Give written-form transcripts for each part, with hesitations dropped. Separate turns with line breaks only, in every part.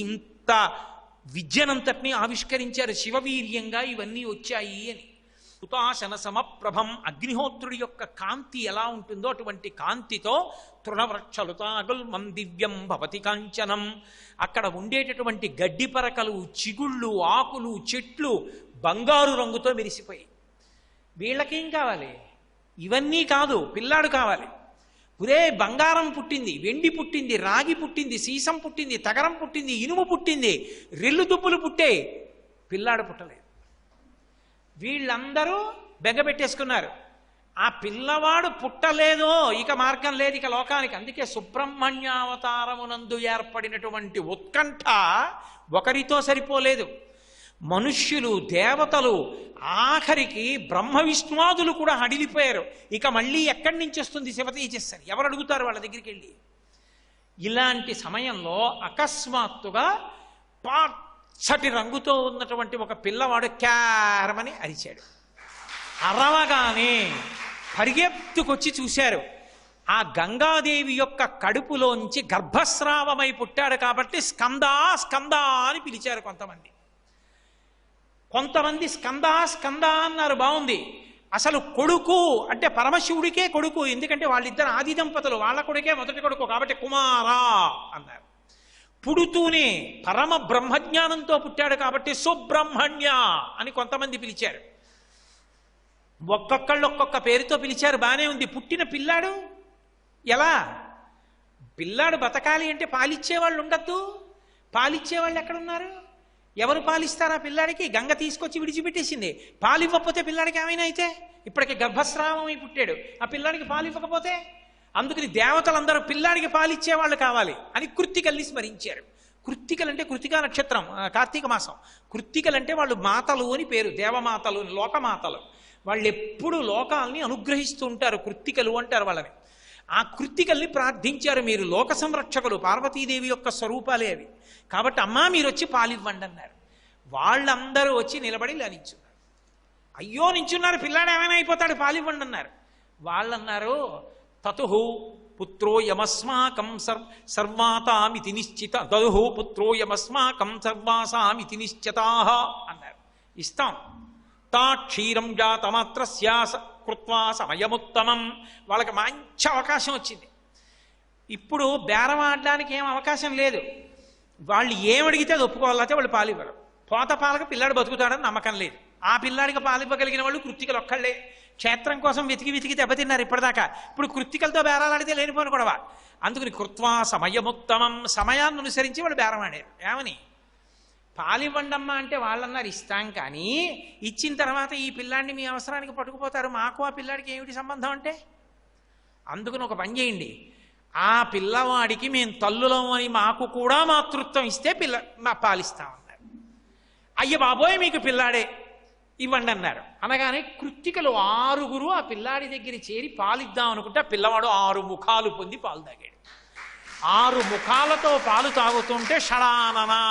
ఇంత విద్యనంతటినీ ఆవిష్కరించారు. శివవీర్యంగా ఇవన్నీ వచ్చాయి అని. హుతాశన సమప్రభం, అగ్నిహోత్రుడి యొక్క కాంతి ఎలా ఉంటుందో అటువంటి కాంతితో తృణవృక్షలుతాగుల్మం దివ్యం భవతి కాంచనం. అక్కడ ఉండేటటువంటి గడ్డి పరకలు, చిగుళ్ళు, ఆకులు, చెట్లు బంగారు రంగుతో మెరిసిపోయి. వీళ్ళకేం కావాలి? ఇవన్నీ కాదు, పిల్లాడు కావాలి. పురే బంగారం పుట్టింది, వెండి పుట్టింది, రాగి పుట్టింది, సీసం పుట్టింది, తగరం పుట్టింది, ఇనుము పుట్టింది, రెల్లు దుబ్బులు పుట్టే, పిల్లాడు పుట్టలేదు. వీళ్ళందరూ బెంగపెట్టేసుకున్నారు. ఆ పిల్లవాడు పుట్టలేదో ఇక మార్గం లేదు ఇక లోకానికి. అందుకే సుబ్రహ్మణ్యావతారమునందు ఏర్పడినటువంటి ఉత్కంఠ ఒకరితో సరిపోలేదు. మనుష్యులు, దేవతలు, ఆఖరికి బ్రహ్మ విష్ణువాదులు కూడా హడిలిపోయారు. ఇక మళ్ళీ ఎక్కడి నుంచి వస్తుంది శివతేజస్సని ఎవరు అడుగుతారు వాళ్ళ దగ్గరికి వెళ్ళి? ఇలాంటి సమయంలో అకస్మాత్తుగా పచ్చటి రంగుతో ఉన్నటువంటి ఒక పిల్లవాడు క్యారమని అరిచాడు. అరవగానే పరిగెత్తుకొచ్చి చూశారు. ఆ గంగాదేవి యొక్క కడుపులోంచి గర్భస్రావమై పుట్టాడు కాబట్టి స్కందా స్కందా అని పిలిచారు కొంతమంది. కొంతమంది స్కందా స్కందా అన్నారు, బాగుంది. అసలు కొడుకు అంటే పరమశివుడికే కొడుకు, ఎందుకంటే వాళ్ళిద్దరు ఆది దంపతులు, వాళ్ళ కొడుకే మొదటి కొడుకు కాబట్టి కుమారా అన్నారు. పుడుతూనే పరమ బ్రహ్మజ్ఞానంతో పుట్టాడు కాబట్టి సుబ్రహ్మణ్య అని కొంతమంది పిలిచారు. ఒక్కొక్కళ్ళు ఒక్కొక్క పేరుతో పిలిచారు, బాగానే ఉంది. పుట్టిన పిల్లాడు ఎలా? పిల్లాడు బతకాలి అంటే పాలిచ్చేవాళ్ళు ఉండద్దు. పాలిచ్చేవాళ్ళు ఎక్కడున్నారు? ఎవరు పాలిస్తారా పిల్లాడికి? గంగ తీసుకొచ్చి విడిచిపెట్టేసింది. పాలివ్వకపోతే పిల్లాడికి ఏమైనా అయితే, ఇప్పటికి గర్భస్రావమై పుట్టాడు, ఆ పిల్లాడికి పాలివ్వకపోతే? అందుకని దేవతలందరూ పిల్లాడికి పాలిచ్చేవాళ్ళు కావాలి అని కృత్తికల్ని స్మరించారు. కృత్తికలు అంటే కృత్తికా నక్షత్రం, కార్తీక మాసం. కృత్తికలు అంటే వాళ్ళు మాతలు అని పేరు, దేవమాతలు, లోకమాతలు. వాళ్ళు ఎప్పుడు లోకాలని అనుగ్రహిస్తూ ఉంటారు, కృత్తికలు అంటారు వాళ్ళని. ఆ కృత్తికల్ని ప్రార్థించారు. మీరు లోక సంరక్షకులు, పార్వతీదేవి యొక్క స్వరూపాలే అవి, కాబట్టి అమ్మా మీరు వచ్చి పాలివ్వండి అన్నారు. వాళ్ళందరూ వచ్చి నిలబడి ఇలా నించున్నారు. అయ్యో నించున్నారు, పిల్లాడు ఏమైనా అయిపోతాడు, పాలివ్వండి అన్నారు. వాళ్ళన్నారు తతుహు పుత్రోయమస్మాకం సర్వాతామితి నిశ్చిత తతుహు పుత్రోయమస్మాకం సర్వాసామితి నిశ్చితాః అన్నారు. ఇస్తాం. తా క్షీరం జాతమాత్రస్య కృత్వా సమయముత్తమం. వాళ్ళకి మంచి అవకాశం వచ్చింది. ఇప్పుడు బేరం ఆడడానికి ఏం అవకాశం లేదు. వాళ్ళు ఏమడిగితే అది ఒప్పుకోవాలంటే వాళ్ళు పాలివ్వరు. పోత పాలకు పిల్లాడు బతుకుతాడని నమ్మకం లేదు. ఆ పిల్లాడికి పాలివ్వగలిగిన వాళ్ళు కృత్తికలు ఒక్కళ్ళే. క్షేత్రం కోసం వెతికి వెతికి దెబ్బతిన్నారు ఇప్పటిదాకా. ఇప్పుడు కృత్తికలతో బేరాలాడితే లేనిపోను గొడవ. అందుకని కృత్వా సమయముత్తమం, సమయాన్ని అనుసరించి వాళ్ళు బేరం ఆడారు. ఏమని? పాలివ్వండమ్మా అంటే వాళ్ళన్నారు ఇస్తాం, కానీ ఇచ్చిన తర్వాత ఈ పిల్లాడిని మీ అవసరానికి పట్టుకుపోతారు, మాకు ఆ పిల్లాడికి ఏమిటి సంబంధం అంటే? అందుకని ఒక పని చేయండి, ఆ పిల్లవాడికి మేము తల్లులం అని మాకు కూడా మాతృత్వం ఇస్తే మా పాలిస్తామన్నారు. అయ్య బాబోయ్ మీకు పిల్లాడే ఇవ్వండి అన్నారు. అనగానే కృత్తికలు 6 ఆ పిల్లాడి దగ్గర చేరి పాలిద్దాం అనుకుంటే ఆ పిల్లవాడు 6 ముఖాలు పొంది పాలు తాగాడు. 6 ముఖాలతో పాలు తాగుతుంటే షడాననా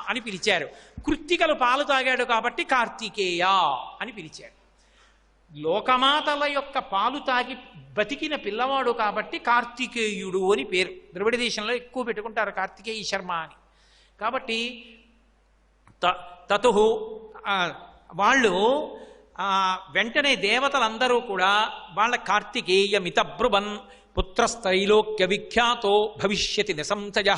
అని పిలిచారు. కృత్తికలు పాలు తాగాడు కాబట్టి కార్తికేయ అని పిలిచాడు. లోకమాతల యొక్క పాలు తాగి బతికిన పిల్లవాడు కాబట్టి కార్తికేయుడు అని పేరు. ద్రవిడ దేశంలో ఎక్కువ పెట్టుకుంటారు కార్తికేయ శర్మ అని. కాబట్టి తతుహు వాళ్ళు వెంటనే దేవతలందరూ కూడా వాళ్ళ కార్తికేయ మితబ్రువన్ పుత్రస్థైలోక్య విఖ్యాతో భవిష్యతి నిసంశయ.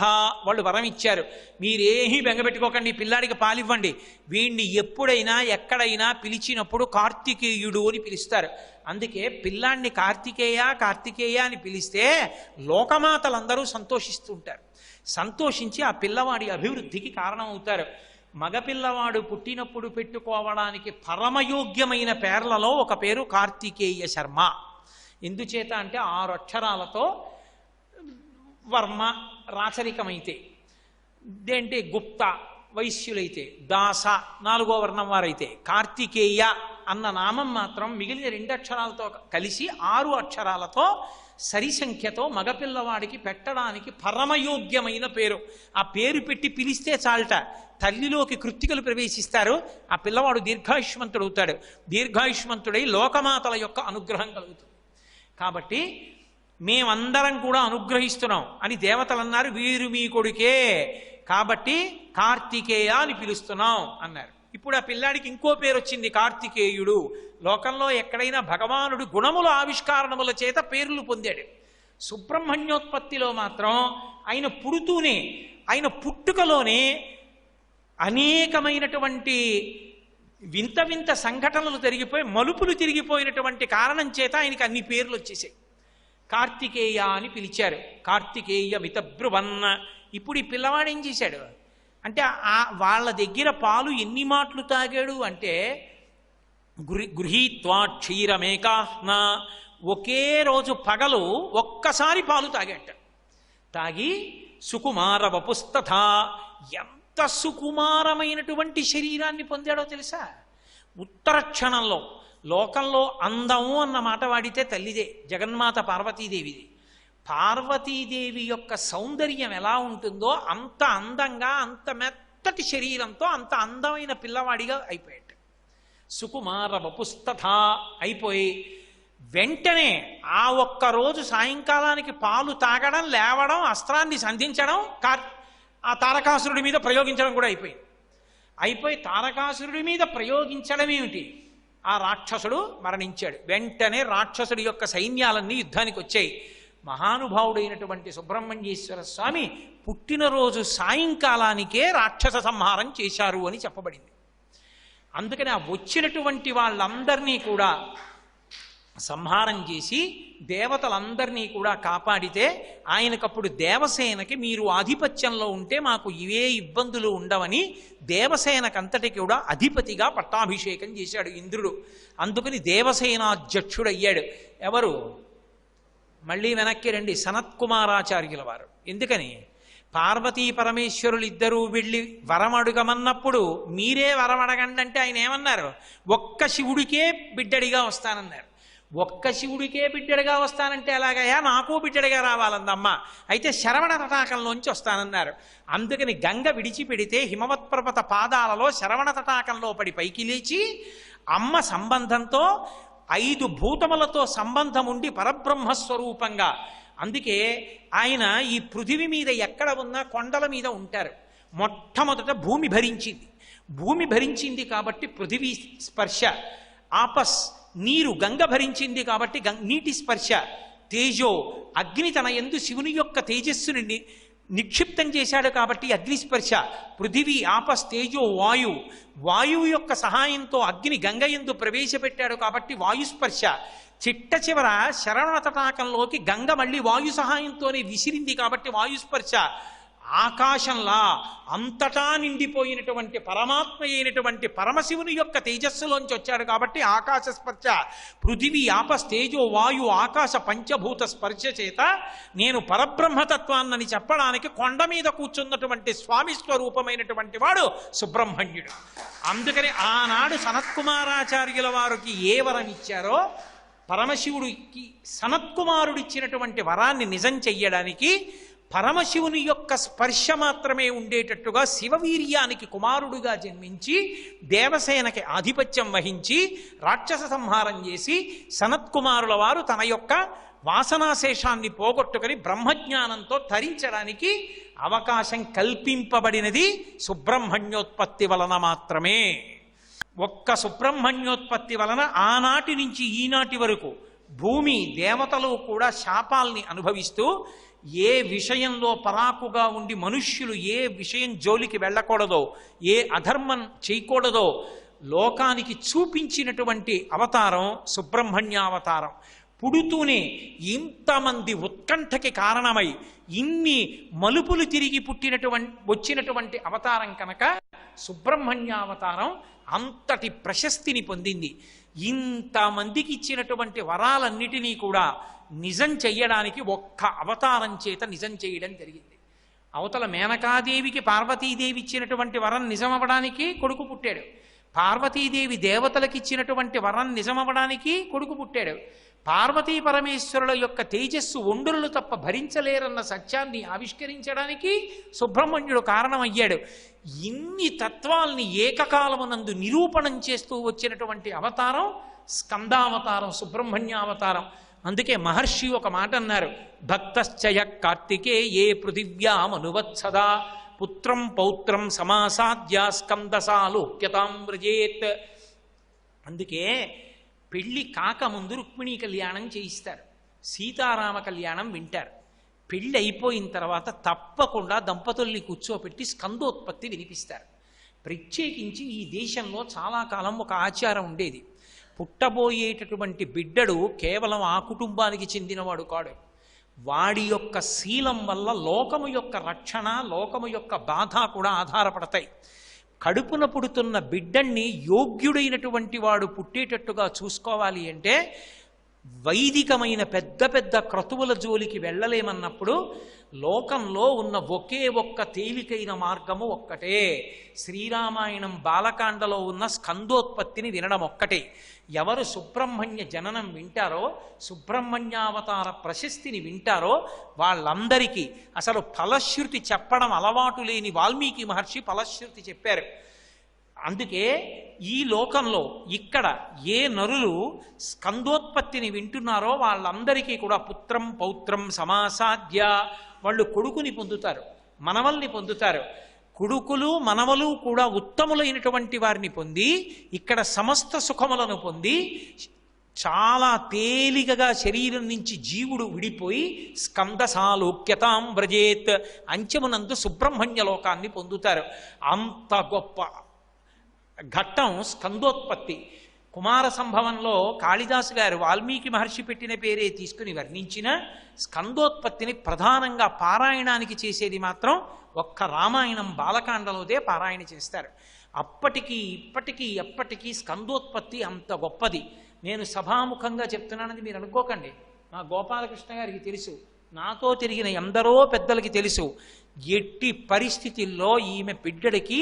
వాళ్ళు వరం ఇచ్చారు, మీరేమీ బెంగపెట్టుకోకండి, పిల్లాడికి పాలివ్వండి. వీణ్ణి ఎప్పుడైనా ఎక్కడైనా పిలిచినప్పుడు కార్తికేయుడు అని పిలుస్తారు. అందుకే పిల్లాడిని కార్తికేయ కార్తికేయ అని పిలిస్తే లోకమాతలందరూ సంతోషిస్తుంటారు. సంతోషించి ఆ పిల్లవాడి అభివృద్ధికి కారణమవుతారు. మగపిల్లవాడు పుట్టినప్పుడు పెట్టుకోవడానికి పరమయోగ్యమైన పేర్లలో ఒక పేరు కార్తికేయ శర్మ. ఎందుచేత అంటే 6 అక్షరాలతో వర్మ రాచరికమైతే, దేంటే గుప్త వైశ్యులైతే, దాస 4వ వర్ణం వారైతే, కార్తికేయ అన్న నామం మాత్రం మిగిలిన 2 అక్షరాలతో కలిసి 6 అక్షరాలతో సరి సంఖ్యతో మగపిల్లవాడికి పెట్టడానికి పరమయోగ్యమైన పేరు. ఆ పేరు పెట్టి పిలిస్తే చాలట, తల్లిలోకి కృత్తికలు ప్రవేశిస్తారు, ఆ పిల్లవాడు దీర్ఘాయుష్మంతుడు అవుతాడు. దీర్ఘాయుష్మంతుడై లోకమాతల యొక్క అనుగ్రహం కలుగుతుంది. కాబట్టి మేమందరం కూడా అనుగ్రహిస్తున్నాం అని దేవతలు అన్నారు. వీరు మీ కొడుకే, కాబట్టి కార్తికేయ అని పిలుస్తున్నాం అన్నారు. ఇప్పుడు ఆ పిల్లాడికి ఇంకో పేరు వచ్చింది, కార్తికేయుడు. లోకంలో ఎక్కడైనా భగవానుడు గుణముల ఆవిష్కారణముల చేత పేర్లు పొందాడు. సుబ్రహ్మణ్యోత్పత్తిలో మాత్రం ఆయన పుడుతూనే, ఆయన పుట్టుకలోనే అనేకమైనటువంటి వింత వింత సంఘటనలు జరిగిపోయి మలుపులు తిరిగిపోయినటువంటి కారణం చేత ఆయనకి అన్ని పేర్లు వచ్చేసాయి. కార్తికేయ అని పిలిచారు. కార్తికేయ మితబ్రువన్న. ఇప్పుడు ఈ పిల్లవాడు ఏం చేశాడు అంటే, వాళ్ళ దగ్గర పాలు ఎన్ని మాటలు తాగాడు అంటే, గృహీత్వా క్షీరమేకాహ్న, ఒకే రోజు పగలు ఒక్కసారి పాలు తాగాట. తాగి సుకుమార వపుస్తథ, ఎంత సుకుమారమైనటువంటి శరీరాన్ని పొందాడో తెలుసా? ఉత్తర క్షణంలో లోకంలో అందము అన్న మాట వాడితే తల్లిదే, జగన్మాత పార్వతీదేవిది. పార్వతీదేవి యొక్క సౌందర్యం ఎలా ఉంటుందో అంత అందంగా, అంత మెత్తటి శరీరంతో అంత అందమైన పిల్లవాడిగా అయిపోయాడు. సుకుమార వపుస్తథ అయిపోయి వెంటనే ఆ ఒక్కరోజు సాయంకాలానికి పాలు తాగడం, లేవడం, అస్త్రాన్ని సంధించడం, ఆ తారకాసురుడి మీద ప్రయోగించడం కూడా అయిపోయి తారకాసురుడి మీద ప్రయోగించడం ఏమిటి, ఆ రాక్షసుడు మరణించాడు. వెంటనే రాక్షసుడి యొక్క సైన్యాలన్నీ యుద్ధానికి వచ్చాయి. మహానుభావుడైనటువంటి సుబ్రహ్మణ్యేశ్వర స్వామి పుట్టినరోజు సాయంకాలానికే రాక్షస సంహారం చేశారు అని చెప్పబడింది. అందుకని ఆ వచ్చినటువంటి వాళ్ళందరినీ కూడా సంహారం చేసి దేవతలందరినీ కూడా కాపాడితే, ఆయనకప్పుడు దేవసేనకి మీరు ఆధిపత్యంలో ఉంటే మాకు ఇవే ఇబ్బందులు ఉండవని దేవసేనకంతటికి కూడా అధిపతిగా పట్టాభిషేకం చేశాడు ఇంద్రుడు. అందుకని దేవసేనాధ్యక్షుడయ్యాడు. ఎవరు? మళ్ళీ వెనక్కి రండి, సనత్కుమారాచార్యుల వారు. ఎందుకని? పార్వతీ పరమేశ్వరులు ఇద్దరూ వెళ్ళి వరం అడుగమన్నప్పుడు మీరే వరం అడగండి అంటే ఆయన ఏమన్నారు? ఒక్క శివుడికే బిడ్డడిగా వస్తానన్నారు. ఒక్క శివుడికే బిడ్డడిగా వస్తానంటే ఎలాగయ్యా, నాకు బిడ్డడిగా రావాలందమ్మ, అయితే శరవణ తటాకంలోంచి వస్తానన్నారు. అందుకని గంగ విడిచిపెడితే హిమవత్పర్వత పాదాలలో శరవణ తటాకంలో పడి పైకి లేచి అమ్మ సంబంధంతో 5 భూతములతో సంబంధం ఉండి పరబ్రహ్మస్వరూపంగా, అందుకే ఆయన ఈ పృథివీ మీద ఎక్కడ ఉన్నా కొండల మీద ఉంటారు. మొట్టమొదట భూమి భరించింది. భూమి భరించింది కాబట్టి పృథివీ స్పర్శ. ఆపస్ నీరు గంగ భరించింది కాబట్టి నీటి స్పర్శ. తేజో అగ్ని తన యందు శివుని యొక్క తేజస్సుని నిక్షిప్తం చేశాడు కాబట్టి అగ్నిస్పర్శ. పృథివీ ఆపస్ తేజో వాయు, వాయువు యొక్క సహాయంతో అగ్ని గంగ యందు ప్రవేశపెట్టాడు కాబట్టి వాయుస్పర్శ. చిట్ట చివర శరవణ తటాకంలోకి గంగ మళ్ళీ వాయు సహాయంతోనే విసిరింది కాబట్టి వాయుస్పర్శ. ఆకాశంలా అంతటా నిండిపోయినటువంటి పరమాత్మ అయినటువంటి పరమశివుని యొక్క తేజస్సులోంచి వచ్చాడు కాబట్టి ఆకాశ స్పర్శ. పృథివీ ఆపస్ తేజో వాయు ఆకాశ పంచభూత స్పర్శ చేత నేను పరబ్రహ్మతత్వాన్నని చెప్పడానికి కొండ మీద కూర్చున్నటువంటి స్వామి స్వరూపమైనటువంటి వాడు సుబ్రహ్మణ్యుడు. అందుకని ఆనాడు సనత్కుమారాచార్యుల వారికి ఏ వరం ఇచ్చారో, పరమశివుడికి సనత్కుమారుడిచ్చినటువంటి వరాన్ని నిజం చెయ్యడానికి పరమశివుని యొక్క స్పర్శ మాత్రమే ఉండేటట్టుగా శివవీర్యానికి కుమారుడుగా జన్మించి దేవసేనకి ఆధిపత్యం వహించి రాక్షస సంహారం చేసి సనత్కుమారుల వారు తన యొక్క వాసనాశేషాన్ని పోగొట్టుకుని బ్రహ్మజ్ఞానంతో తరించడానికి అవకాశం కల్పింపబడినది సుబ్రహ్మణ్యోత్పత్తి వలన మాత్రమే. ఒక్క సుబ్రహ్మణ్యోత్పత్తి వలన ఆనాటి నుంచి ఈనాటి వరకు భూమి దేవతలు కూడా శాపాల్ని అనుభవిస్తూ, ఏ విషయంలో పరాకుగా ఉండి మనుష్యులు ఏ విషయం జోలికి వెళ్ళకూడదో, ఏ అధర్మం చేయకూడదో లోకానికి చూపించినటువంటి అవతారం సుబ్రహ్మణ్యావతారం. పుడుతూనే ఇంతమంది ఉత్కంఠకి కారణమై ఇన్ని మలుపులు తిరిగి వచ్చినటువంటి అవతారం కనుక సుబ్రహ్మణ్యావతారం అంతటి ప్రశస్తిని పొందింది. ఇంతమందికి ఇచ్చినటువంటి వరాలన్నిటినీ కూడా నిజం చెయ్యడానికి ఒక్క అవతారం చేత నిజం చేయడం జరిగింది. అవతల మేనకాదేవికి పార్వతీదేవి ఇచ్చినటువంటి వరం నిజమవ్వడానికి కొడుకు పుట్టాడు. పార్వతీదేవి దేవతలకు ఇచ్చినటువంటి వరం నిజమవ్వడానికి కొడుకు పుట్టాడు. పార్వతీ పరమేశ్వరుల యొక్క తేజస్సు ఒండులు తప్ప భరించలేరన్న సత్యాన్ని ఆవిష్కరించడానికి సుబ్రహ్మణ్యుడు కారణమయ్యాడు. ఇన్ని తత్వాల్ని ఏకకాలమునందు నిరూపణం చేస్తూ వచ్చినటువంటి అవతారం స్కందావతారం, సుబ్రహ్మణ్యావతారం. అందుకే మహర్షి ఒక మాట అన్నారు, భక్తశ్చయ కార్తికే ఏ పృథివ్యామనువత్సదా పుత్రం పౌత్రం సమాసాద్య స్కందసాలోక్యతాం వ్రజేత్. అందుకే పెళ్లి కాకముందు రుక్మిణీ కళ్యాణం చేయిస్తారు, సీతారామ కళ్యాణం వింటారు. పెళ్ళి అయిపోయిన తర్వాత తప్పకుండా దంపతుల్ని కూర్చోపెట్టి స్కందోత్పత్తి వినిపిస్తారు. ప్రత్యేకించి ఈ దేశంలో చాలా కాలం ఒక ఆచారం ఉండేది. పుట్టబోయేటటువంటి బిడ్డడు కేవలం ఆ కుటుంబానికి చెందినవాడు కాడు. వాడి యొక్క శీలం వల్ల లోకము యొక్క రక్షణ, లోకము యొక్క బాధ కూడా ఆధారపడతాయి. కడుపున పుడుతున్న బిడ్డన్ని యోగ్యుడైనటువంటి వాడు పుట్టేటట్టుగా చూసుకోవాలి అంటే వైదికమైన పెద్ద పెద్ద క్రతువుల జోలికి వెళ్ళలేమన్నప్పుడు లోకంలో ఉన్న ఒకే ఒక్క తేలికైన మార్గము ఒక్కటే. శ్రీరామాయణం బాలకాండలో ఉన్న స్కందోత్పత్తిని వినడం ఒక్కటే. ఎవరు సుబ్రహ్మణ్య జననం వింటారో, సుబ్రహ్మణ్యావతార ప్రశస్తిని వింటారో వాళ్ళందరికీ అసలు ఫలశ్రుతి చెప్పడం అలవాటు లేని వాల్మీకి మహర్షి ఫలశ్రుతి చెప్పారు. అందుకే ఈ లోకంలో ఇక్కడ ఏ నరులు స్కందోత్పత్తిని వింటున్నారో వాళ్ళందరికీ కూడా పుత్రం పౌత్రం సమాసాద్య, వాళ్ళు కొడుకుని పొందుతారు, మనవల్ని పొందుతారు. కొడుకులు మనవలు కూడా ఉత్తములైనటువంటి వారిని పొంది ఇక్కడ సమస్త సుఖములను పొంది చాలా తేలికగా శరీరం నుంచి జీవుడు విడిపోయి స్కందసాలోక్యతాం వ్రజేత్, అంచెమునందు సుబ్రహ్మణ్య లోకాన్ని పొందుతారు. అంత గొప్ప ఘట్టం స్కందోత్పత్తి. కుమార సంభవంలో కాళిదాసు గారు వాల్మీకి మహర్షి పెట్టిన పేరే తీసుకుని వర్ణించిన స్కందోత్పత్తిని ప్రధానంగా పారాయణానికి చేసేది మాత్రం ఒక్క రామాయణం బాలకాండలోదే పారాయణ చేస్తారు. అప్పటికీ ఇప్పటికీ ఎప్పటికీ స్కందోత్పత్తి అంత గొప్పది. నేను సభాముఖంగా చెప్తున్నానని మీరు అనుకోకండి. మా గోపాలకృష్ణ గారికి తెలుసు, నాతో తిరిగిన ఎందరో పెద్దలకి తెలుసు. ఎట్టి పరిస్థితుల్లో ఈమె బిడ్డడికి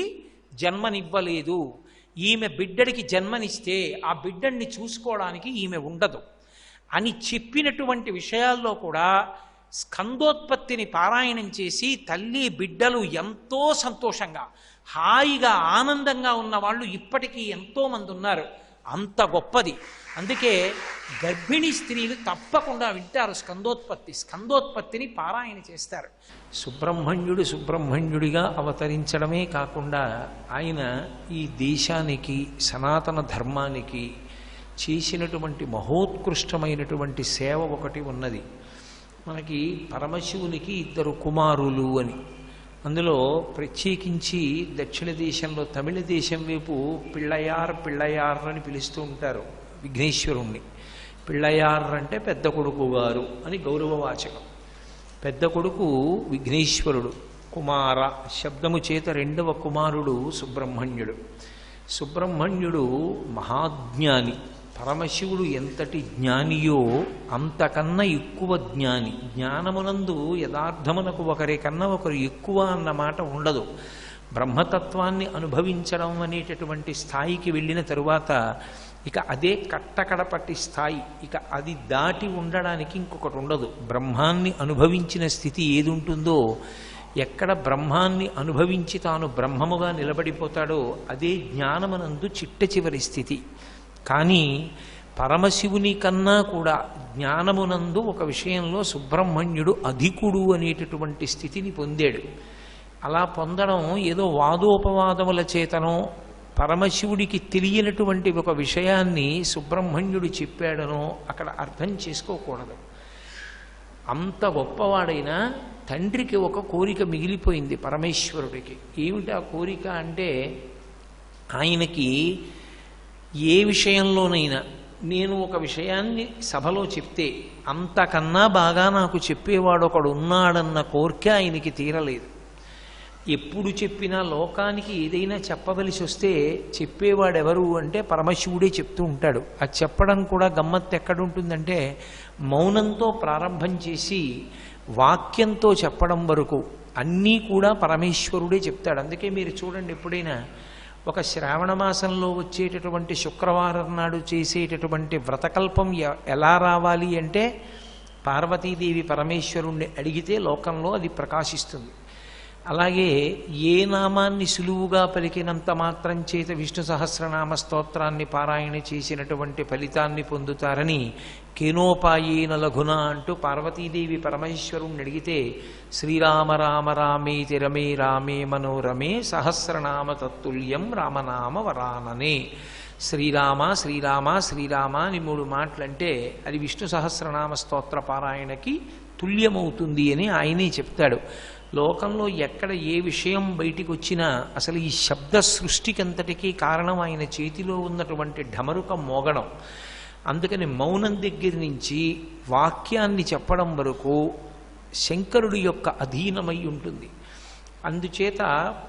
జన్మనివ్వలేదు, ఈమె బిడ్డడికి జన్మనిస్తే ఆ బిడ్డడిని చూసుకోవడానికి ఈమె ఉండదు అని చెప్పినటువంటి విషయాల్లో కూడా స్కందోత్పత్తిని పారాయణం చేసి తల్లి బిడ్డలు ఎంతో సంతోషంగా హాయిగా ఆనందంగా ఉన్న వాళ్ళు ఇప్పటికీ ఎంతోమంది ఉన్నారు. అంత గొప్పది. అందుకే గర్భిణీ స్త్రీలు తప్పకుండా వింటారు స్కందోత్పత్తిని పారాయణ చేస్తారు. సుబ్రహ్మణ్యుడు సుబ్రహ్మణ్యుడిగా అవతరించడమే కాకుండా ఆయన ఈ దేశానికి సనాతన ధర్మానికి చేసినటువంటి మహోత్కృష్టమైనటువంటి సేవ ఒకటి ఉన్నది. మనకి పరమశివునికి 2 కుమారులు అని, అందులో ప్రత్యేకించి దక్షిణ దేశంలో తమిళ దేశం వైపు పిళ్ళయార్ అని పిలుస్తూ ఉంటారు విఘ్నేశ్వరుణ్ణి. పిళ్ళయార్ అంటే పెద్ద కొడుకు గారు అని గౌరవవాచకం. పెద్ద కొడుకు విఘ్నేశ్వరుడు, కుమార శబ్దము చేత 2వ కుమారుడు సుబ్రహ్మణ్యుడు. సుబ్రహ్మణ్యుడు మహాజ్ఞాని. పరమశివుడు ఎంతటి జ్ఞానియో అంతకన్నా ఎక్కువ జ్ఞాని. జ్ఞానమునందు యథార్థమునకు ఒకరికన్నా ఒకరు ఎక్కువ అన్నమాట ఉండదు. బ్రహ్మతత్వాన్ని అనుభవించడం అనేటటువంటి స్థాయికి వెళ్ళిన తరువాత ఇక అదే కట్టకడపట్టి స్థాయి. ఇక అది దాటి ఉండడానికి ఇంకొకటి ఉండదు. బ్రహ్మాన్ని అనుభవించిన స్థితి ఏది ఉంటుందో, ఎక్కడ బ్రహ్మాన్ని అనుభవించి తాను బ్రహ్మముగా నిలబడిపోతాడో అదే జ్ఞానమునందు చిట్ట చివరి స్థితి. కానీ పరమశివుని కన్నా కూడా జ్ఞానమునందు ఒక విషయంలో సుబ్రహ్మణ్యుడు అధికుడు అనేటటువంటి స్థితిని పొందాడు. అలా పొందడం ఏదో వాదోపవాదముల చేతనో పరమశివుడికి తెలియనటువంటి ఒక విషయాన్ని సుబ్రహ్మణ్యుడు చెప్పాడనో అక్కడ అర్థం చేసుకోకూడదు. అంత గొప్పవాడైనా తండ్రికి ఒక కోరిక మిగిలిపోయింది పరమేశ్వరుడికి. ఏమిటి ఆ కోరిక అంటే, ఆయనకి ఏ విషయంలోనైనా నేను ఒక విషయాన్ని సభలో చెప్తే అంతకన్నా బాగా నాకు చెప్పేవాడు ఒకడు ఉన్నాడన్న కోరిక ఆయనకి తీరలేదు. ఎప్పుడు చెప్పినా లోకానికి ఏదైనా చెప్పవలసి వస్తే చెప్పేవాడెవరు అంటే పరమశివుడే చెప్తూ ఉంటాడు. అది చెప్పడం కూడా గమ్మత్తు ఎక్కడుంటుందంటే, మౌనంతో ప్రారంభం చేసి వాక్యంతో చెప్పడం వరకు అన్నీ కూడా పరమేశ్వరుడే చెప్తాడు. అందుకే మీరు చూడండి, ఎప్పుడైనా ఒక శ్రావణ మాసంలో వచ్చేటటువంటి శుక్రవారం నాడు చేసేటటువంటి వ్రతకల్పం ఎలా రావాలి అంటే, పార్వతీదేవి పరమేశ్వరుణ్ణి అడిగితే లోకంలో అది ప్రకాశిస్తుంది. అలాగే ఏ నామాన్ని సులువుగా పలికినంత మాత్రం చేత విష్ణు సహస్రనామ స్తోత్రాన్ని పారాయణ చేసినటువంటి ఫలితాన్ని పొందుతారని కేనోపాయేన లఘున అంటూ పార్వతీదేవి పరమేశ్వరుణ్ణి అడిగితే శ్రీరామ రామ రామేతి రమే రామే మనోరమే సహస్రనామ తత్తుల్యం రామనామ వరాననే. శ్రీరామ శ్రీరామ శ్రీరామ అని 3 మాటలంటే అది విష్ణు సహస్రనామ స్తోత్ర పారాయణకి తుల్యమవుతుంది అని ఆయనే చెప్తాడు. లోకంలో ఎక్కడ ఏ విషయం బయటికి వచ్చినా అసలు ఈ శబ్ద సృష్టికంతటికీ కారణం ఆయన చేతిలో ఉన్నటువంటి ఢమరుకం మోగడం. అందుకని మౌనం దగ్గర నుంచి వాక్యాన్ని చెప్పడం వరకు శంకరుడి యొక్క అధీనమై ఉంటుంది. అందుచేత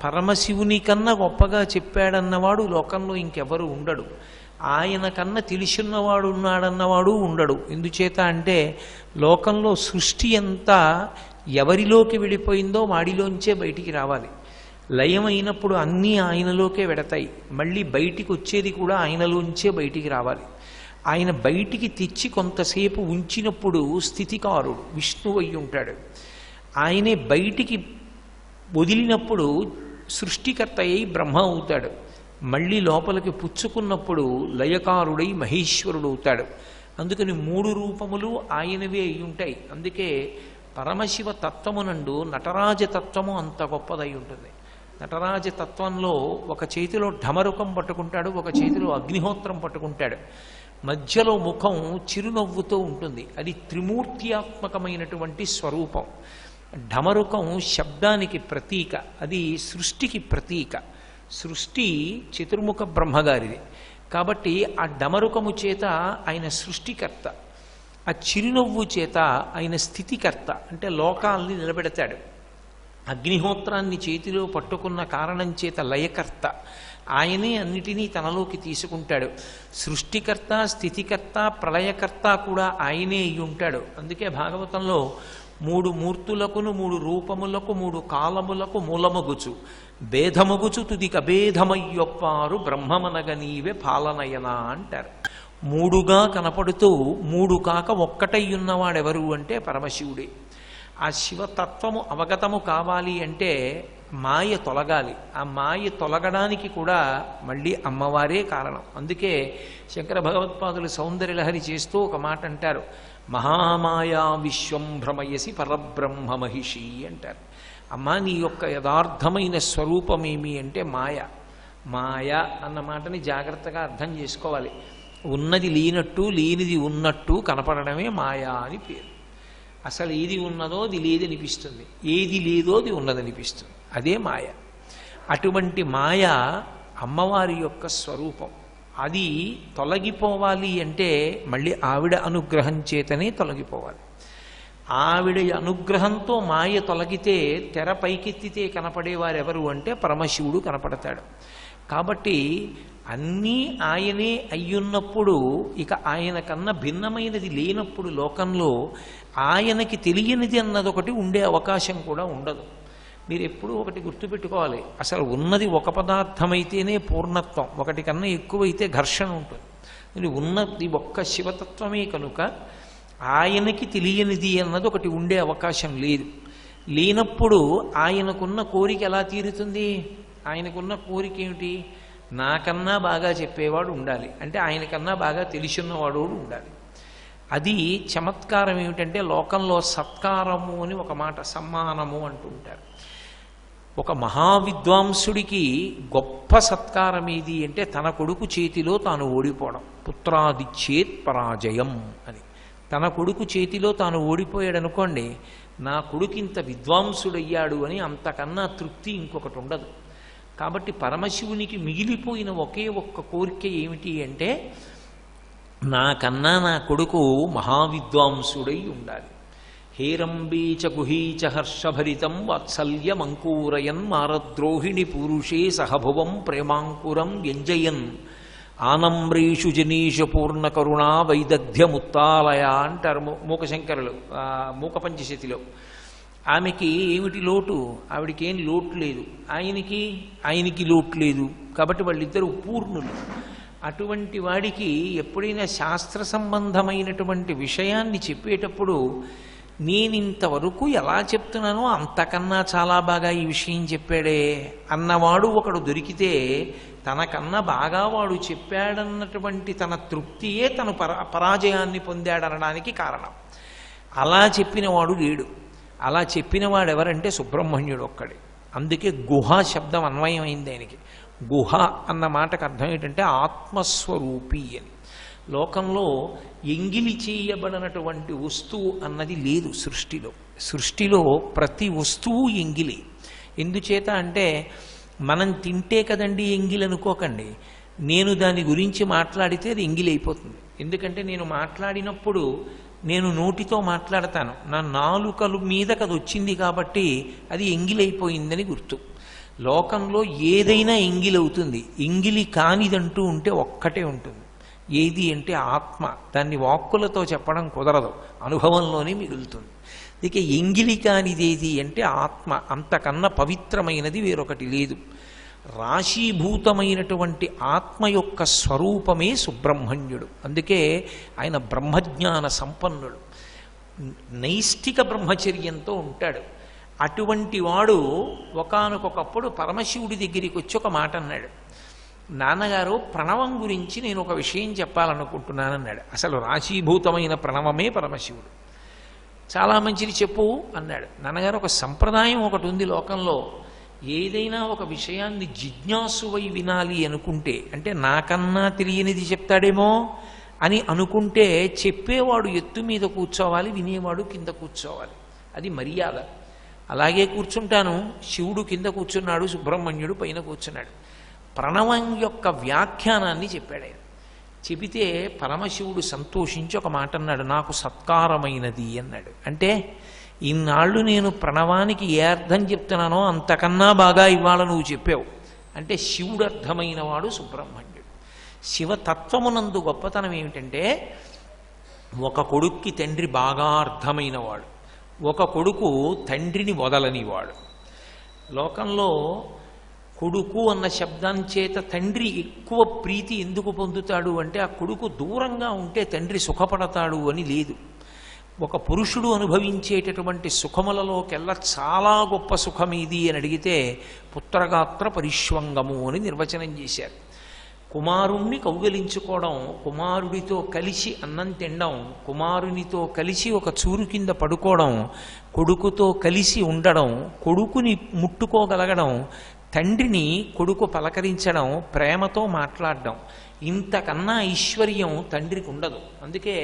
పరమశివుని కన్నా గొప్పగా చెప్పాడన్నవాడు లోకంలో ఇంకెవరు ఉండడు. ఆయన కన్నా తెలిసిన్నవాడు ఉన్నాడన్నవాడు ఉండడు. ఎందుచేత అంటే లోకంలో సృష్టి అంతా ఎవరిలోకి వెళ్ళిపోయిందో వాడిలోంచే బయటికి రావాలి. లయం అయినప్పుడు అన్నీ ఆయనలోకే వెడతాయి. మళ్ళీ బయటికి వచ్చేది కూడా ఆయనలోంచే బయటికి రావాలి. ఆయన బయటికి తెచ్చి కొంతసేపు ఉంచినప్పుడు స్థితికారుడు విష్ణువు అయి ఉంటాడు. ఆయనే బయటికి వదిలినప్పుడు సృష్టికర్త అయి బ్రహ్మ అవుతాడు. మళ్ళీ లోపలికి పుచ్చుకున్నప్పుడు లయకారుడై మహేశ్వరుడు అవుతాడు. అందుకని 3 రూపములు ఆయనవే అయి ఉంటాయి. అందుకే పరమశివ తత్వమునందు నటరాజతత్వము అంత గొప్పదై ఉంటుంది. నటరాజతత్వంలో ఒక చేతిలో ఢమరుకం పట్టుకుంటాడు, ఒక చేతిలో అగ్నిహోత్రం పట్టుకుంటాడు. మధ్యలో ముఖం చిరునవ్వుతో ఉంటుంది. అది త్రిమూర్త్యాత్మకమైనటువంటి స్వరూపం. ఢమరుకం శబ్దానికి ప్రతీక, అది సృష్టికి ప్రతీక. సృష్టి చతుర్ముఖ బ్రహ్మగారిది కాబట్టి ఆ ఢమరుకము చేత ఆయన సృష్టికర్త, ఆ చిరునవ్వు చేత ఆయన స్థితికర్త, అంటే లోకాల్ని నిలబెడతాడు. అగ్నిహోత్రాన్ని చేతిలో పట్టుకున్న కారణం చేత లయకర్త, ఆయనే అన్నిటినీ తనలోకి తీసుకుంటాడు. సృష్టికర్త, స్థితికర్త, ప్రళయకర్త కూడా ఆయనే అయి ఉంటాడు. అందుకే భాగవతంలో 3 మూర్తులకును 3 రూపములకు 3 కాలములకు మూలమగుచు భేదమగుచు తుదిక భేదమయ్యొప్పారు బ్రహ్మమనగ నీవే పాలనయనా అంటారు. 3గా కనపడుతూ 3 కాక ఒక్కటై ఉన్నవాడెవరు అంటే పరమశివుడే. ఆ శివతత్వము అవగతము కావాలి అంటే మాయ తొలగాలి. ఆ మాయ తొలగడానికి కూడా మళ్ళీ అమ్మవారే కారణం. అందుకే శంకర భగవత్పాదులు సౌందర్యలహరి చేస్తూ ఒక మాట అంటారు, మహామాయా విశ్వం భ్రమయసి పరబ్రహ్మ మహిషి అంటారు. అమ్మా నీ యొక్క యథార్థమైన స్వరూపమేమి అంటే మాయ. మాయ అన్న మాటని జాగ్రత్తగా అర్థం చేసుకోవాలి. ఉన్నది లేనట్టు లేనిది ఉన్నట్టు కనపడడమే మాయా అని పేరు. అసలు ఏది ఉన్నదో అది లేదనిపిస్తుంది, ఏది లేదో అది ఉన్నదనిపిస్తుంది, అదే మాయ. అటువంటి మాయ అమ్మవారి యొక్క స్వరూపం. అది తొలగిపోవాలి అంటే మళ్ళీ ఆవిడ అనుగ్రహం చేతనే తొలగిపోవాలి. ఆవిడ అనుగ్రహంతో మాయ తొలగితే తెర పైకెత్తితే కనపడేవారెవరు అంటే పరమశివుడు కనపడతాడు. కాబట్టి అన్నీ ఆయనే అయ్యున్నప్పుడు ఇక ఆయన కన్నా భిన్నమైనది లేనప్పుడు లోకంలో ఆయనకి తెలియనిది అన్నదొకటి ఉండే అవకాశం కూడా ఉండదు. మీరు ఎప్పుడూ ఒకటి గుర్తుపెట్టుకోవాలి, అసలు ఉన్నది ఒక పదార్థమైతేనే పూర్ణత్వం, ఒకటి కన్నా ఎక్కువైతే ఘర్షణ ఉంటుంది. ఉన్నది ఒక్క శివతత్వమే కనుక ఆయనకి తెలియనిది అన్నది ఒకటి ఉండే అవకాశం లేదు. లేనప్పుడు ఆయనకున్న కోరిక ఎలా తీరుతుంది? ఆయనకున్న కోరిక ఏమిటి? నాకన్నా బాగా చెప్పేవాడు ఉండాలి, అంటే ఆయనకన్నా బాగా తెలిసిన్నవాడు ఉండాలి. అది చమత్కారం ఏమిటంటే లోకంలో సత్కారము అని ఒక మాట, సమ్మానము అంటుంటారు. ఒక మహావిద్వాంసుడికి గొప్ప సత్కారం ఏది అంటే తన కొడుకు చేతిలో తాను ఓడిపోవడం. పుత్రాదిచ్చేత్ పరాజయం అని. తన కొడుకు చేతిలో తాను ఓడిపోయాడు అనుకోండి, నా కొడుకు ఇంత విద్వాంసుడయ్యాడు అని అంతకన్నా తృప్తి ఇంకొకటి ఉండదు. కాబట్టి పరమశివునికి మిగిలిపోయిన ఒకే ఒక్క కోరిక ఏమిటి అంటే నాకన్నా నా కొడుకు మహావిద్వాంసుడై ఉండాలి. హేరంబీచ గుహీచ హర్షభరితం వాత్సల్యమంకూరయన్ మారద్రోహిణి పురుషే సహభువం ప్రేమాంకురం వ్యంజయన్ ఆనమ్రీషు జనీషు పూర్ణకరుణా వైదగ్ధ్యముత్తాలయ అంటారు మూకశంకరులు మూకపంచశతిలో. ఆమెకి ఏమిటి లోటు? ఆవిడికి ఏం లోటు లేదు, ఆయనకి లోటు లేదు. కాబట్టి వాళ్ళిద్దరూ పూర్ణులు. అటువంటి వాడికి ఎప్పుడైనా శాస్త్ర సంబంధమైనటువంటి విషయాన్ని చెప్పేటప్పుడు నేనింతవరకు ఎలా చెప్తున్నానో అంతకన్నా చాలా బాగా ఈ విషయం చెప్పాడే అన్నవాడు ఒకడు దొరికితే తనకన్నా బాగా వాడు చెప్పాడన్నటువంటి తన తృప్తియే తను పరాజయాన్ని పొందాడనడానికి కారణం. అలా చెప్పినవాడు లేడు. అలా చెప్పినవాడు ఎవరంటే సుబ్రహ్మణ్యుడు ఒక్కడే. అందుకే గుహ శబ్దం అన్వయమైంది ఆయనకి. గుహ అన్న మాటకు అర్థం ఏంటంటే ఆత్మస్వరూపి అని. లోకంలో ఎంగిలి చేయబడినటువంటి వస్తువు అన్నది లేదు సృష్టిలో. సృష్టిలో ప్రతి వస్తువు ఎంగిలి. ఎందుచేత అంటే మనం తింటే కదండి ఎంగిలి అనుకోకండి. నేను దాని గురించి మాట్లాడితే అది ఎంగిలి అయిపోతుంది. ఎందుకంటే నేను మాట్లాడినప్పుడు నేను నోటితో మాట్లాడతాను, నా నాలుకలు మీదకి అది వచ్చింది కాబట్టి అది ఎంగిలైపోయిందని గుర్తు. లోకంలో ఏదైనా ఎంగిలి అవుతుంది. ఎంగిలి కానిదంటూ ఉంటే ఒక్కటే ఉంటుంది. ఏది అంటే ఆత్మ. దాన్ని వాక్కులతో చెప్పడం కుదరదు, అనుభవంలోనే మిగులుతుంది. ఇక ఎంగిలి కానిదేది అంటే ఆత్మ. అంతకన్నా పవిత్రమైనది వేరొకటి లేదు. రాశీభూతమైనటువంటి ఆత్మ యొక్క స్వరూపమే సుబ్రహ్మణ్యుడు. అందుకే ఆయన బ్రహ్మజ్ఞాన సంపన్నుడు, నైష్ఠిక బ్రహ్మచర్యంతో ఉంటాడు. అటువంటి వాడు ఒకానొకప్పుడు పరమశివుడి దగ్గరికి వచ్చి ఒక మాట అన్నాడు. నాన్నగారు, ప్రణవం గురించి నేను ఒక విషయం చెప్పాలనుకుంటున్నానన్నాడు. అసలు రాశీభూతమైన ప్రణవమే పరమశివుడు. చాలా మంచిది చెప్పు అన్నాడు. నాన్నగారు, ఒక సంప్రదాయం ఒకటి ఉంది లోకంలో. ఏదైనా ఒక విషయాన్ని జిజ్ఞాసువై వినాలి అనుకుంటే, అంటే నాకన్నా తెలియనిది చెప్తాడేమో అని అనుకుంటే చెప్పేవాడు ఎత్తు మీద కూర్చోవాలి, వినేవాడు కింద కూర్చోవాలి. అది మర్యాద. అలాగే కూర్చుంటాను. శివుడు కింద కూర్చున్నాడు, సుబ్రహ్మణ్యుడు పైన కూర్చున్నాడు. ప్రణవం యొక్క వ్యాఖ్యానాన్ని చెప్పాడు ఆయన. చెబితే పరమశివుడు సంతోషించి ఒక మాట అన్నాడు, నాకు సత్కారమైనది అన్నాడు. అంటే ఇన్నాళ్ళు నేను ప్రణవానికి ఏ అర్థం చెప్తున్నానో అంతకన్నా బాగా ఇవాళ నువ్వు చెప్పావు. అంటే శివుడు అర్థమైన వాడు సుబ్రహ్మణ్యుడు. శివతత్వమునందు గొప్పతనం ఏమిటంటే, ఒక కొడుక్కి తండ్రి బాగా అర్థమైనవాడు, ఒక కొడుకు తండ్రిని వదలనివాడు. లోకంలో కొడుకు అన్న శబ్దం చేత తండ్రి ఎక్కువ ప్రీతి ఎందుకు పొందుతాడు అంటే, ఆ కొడుకు దూరంగా ఉంటే తండ్రి సుఖపడతాడు అని లేదు. ఒక పురుషుడు అనుభవించేటటువంటి సుఖములలోకెల్లా చాలా గొప్ప సుఖమేది అని అడిగితే పుత్రగాత్ర పరిష్వంగము అని నిర్వచనం చేశారు. కుమారుణ్ణి కౌగిలించుకోవడం, కుమారుడితో కలిసి అన్నం తినడం, కుమారునితో కలిసి ఒక చూరు కింద పడుకోవడం, కొడుకుతో కలిసి ఉండడం, కొడుకుని ముట్టుకోగలగడం, తండ్రిని కొడుకు పలకరించడం, ప్రేమతో మాట్లాడడం, ఇంతకన్నా ఐశ్వర్యం తండ్రికి ఉండదు. అందుకే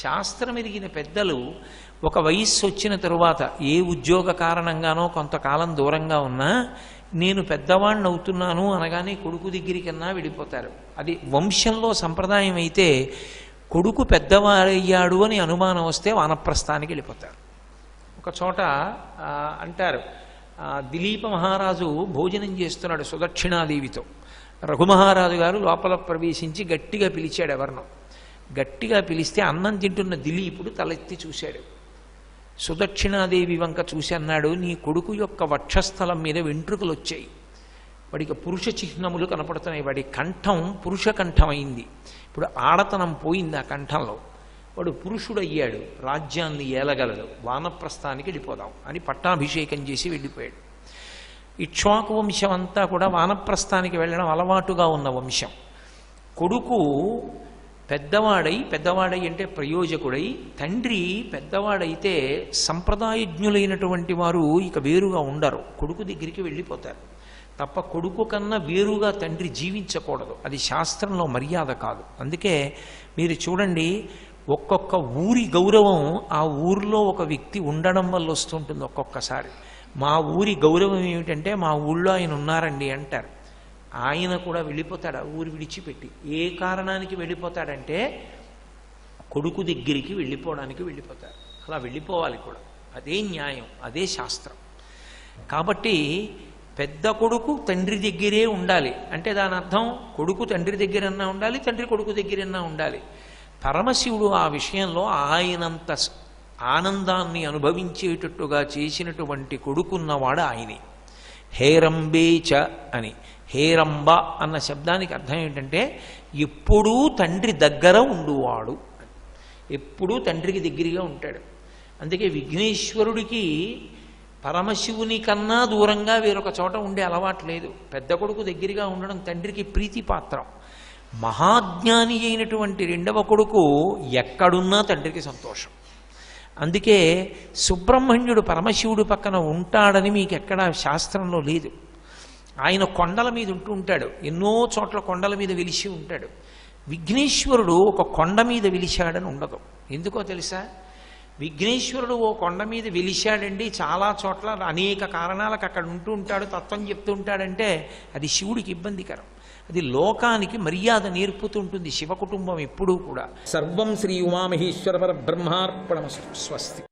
శాస్త్రం ఎరిగిన పెద్దలు ఒక వయస్సు వచ్చిన తరువాత ఏ ఉద్యోగ కారణంగానో కొంతకాలం దూరంగా ఉన్నా నేను పెద్దవాణ్ణి అవుతున్నాను అనగానే కొడుకు దగ్గరికన్నా వెళ్ళిపోతారు. అది వంశంలో సంప్రదాయం అయితే కొడుకు పెద్దవాడయ్యాడు అని అనుమానం వస్తే వానప్రస్థానికి వెళ్ళిపోతారు. ఒక చోట అంటారు, దిలీప మహారాజు భోజనం చేస్తున్నాడు సుదక్షిణాదేవితో. రఘుమహారాజు గారు లోపల ప్రవేశించి గట్టిగా పిలిచాడు ఎవరినో. గట్టిగా పిలిస్తే అన్నం తింటున్న దిలీపుడు తలెత్తి చూశాడు. సుదక్షిణాదేవి వంక చూసి అన్నాడు, నీ కొడుకు యొక్క వక్షస్థలం మీద వెంట్రుకలు వచ్చాయి, వాడికి పురుష చిహ్నములు కనపడుతున్నాయి, వాడి కంఠం పురుష కంఠం అయింది, ఇప్పుడు ఆడతనం పోయింది ఆ కంఠంలో, వాడు పురుషుడు అయ్యాడు, రాజ్యాన్ని ఏలగలడు, వానప్రస్థానికి వెళ్ళిపోదాం అని పట్టాభిషేకం చేసి వెళ్ళిపోయాడు. ఇక్ష్వాకు వంశం అంతా కూడా వానప్రస్థానికి వెళ్ళడం అలవాటుగా ఉన్న వంశం. కొడుకు పెద్దవాడై అంటే ప్రయోజకుడై, తండ్రి పెద్దవాడైతే సంప్రదాయజ్ఞులైనటువంటి వారు ఇక వేరుగా ఉండరు, కొడుకు దగ్గరికి వెళ్ళిపోతారు తప్ప కొడుకు కన్నా వేరుగా తండ్రి జీవించకూడదు. అది శాస్త్రంలో మర్యాద కాదు. అందుకే మీరు చూడండి, ఒక్కొక్క ఊరి గౌరవం ఆ ఊరిలో ఒక వ్యక్తి ఉండడం వల్ల వస్తుంటుంది. ఒక్కొక్కసారి మా ఊరి గౌరవం ఏమిటంటే, మా ఊళ్ళో ఆయన ఉన్నారండి అంటారు. ఆయన కూడా వెళ్ళిపోతాడు ఆ ఊరు విడిచిపెట్టి. ఏ కారణానికి వెళ్ళిపోతాడంటే కొడుకు దగ్గరికి వెళ్ళిపోవడానికి వెళ్ళిపోతాడు. అలా వెళ్ళిపోవాలి కూడా, అదే న్యాయం, అదే శాస్త్రం. కాబట్టి పెద్ద కొడుకు తండ్రి దగ్గరే ఉండాలి అంటే దాని అర్థం కొడుకు తండ్రి దగ్గరన్నా ఉండాలి, తండ్రి కొడుకు దగ్గరన్నా ఉండాలి. పరమశివుడు ఆ విషయంలో ఆయనంత ఆనందాన్ని అనుభవించేటట్టుగా చేసినటువంటి కొడుకున్నవాడు ఆయనే. హేరంబేచ అని, హేరంబ అన్న శబ్దానికి అర్థం ఏంటంటే ఎప్పుడూ తండ్రి దగ్గర ఉండువాడు, ఎప్పుడూ తండ్రికి దగ్గరగా ఉంటాడు. అందుకే విఘ్నేశ్వరుడికి పరమశివుని కన్నా దూరంగా వేరొక చోట ఉండే అలవాటు లేదు. పెద్ద కొడుకు దగ్గరగా ఉండడం తండ్రికి ప్రీతిపాత్రం. మహాజ్ఞాని అయినటువంటి రెండవ కొడుకు ఎక్కడున్నా తండ్రికి సంతోషం. అందుకే సుబ్రహ్మణ్యుడు పరమశివుడు పక్కన ఉంటాడని మీకు ఎక్కడా శాస్త్రంలో లేదు. ఆయన కొండల మీద ఉంటూ ఉంటాడు, ఎన్నో చోట్ల కొండల మీద వెలిసి ఉంటాడు. విఘ్నేశ్వరుడు ఒక కొండ మీద వెలిశాడని ఉండదు. ఎందుకో తెలుసా? విఘ్నేశ్వరుడు ఓ కొండ మీద వెలిశాడండి, చాలా చోట్ల అనేక కారణాలకు అక్కడ ఉంటూ ఉంటాడు, తత్వం చెప్తూ ఉంటాడంటే అది శివుడికి ఇబ్బందికరం. అది లోకానికి మర్యాద నేర్పుతుంటుంది శివ కుటుంబం ఎప్పుడూ కూడా. సర్వం శ్రీ ఉమామహేశ్వర పరబ్రహ్మార్పణమస్తు. స్వస్తి.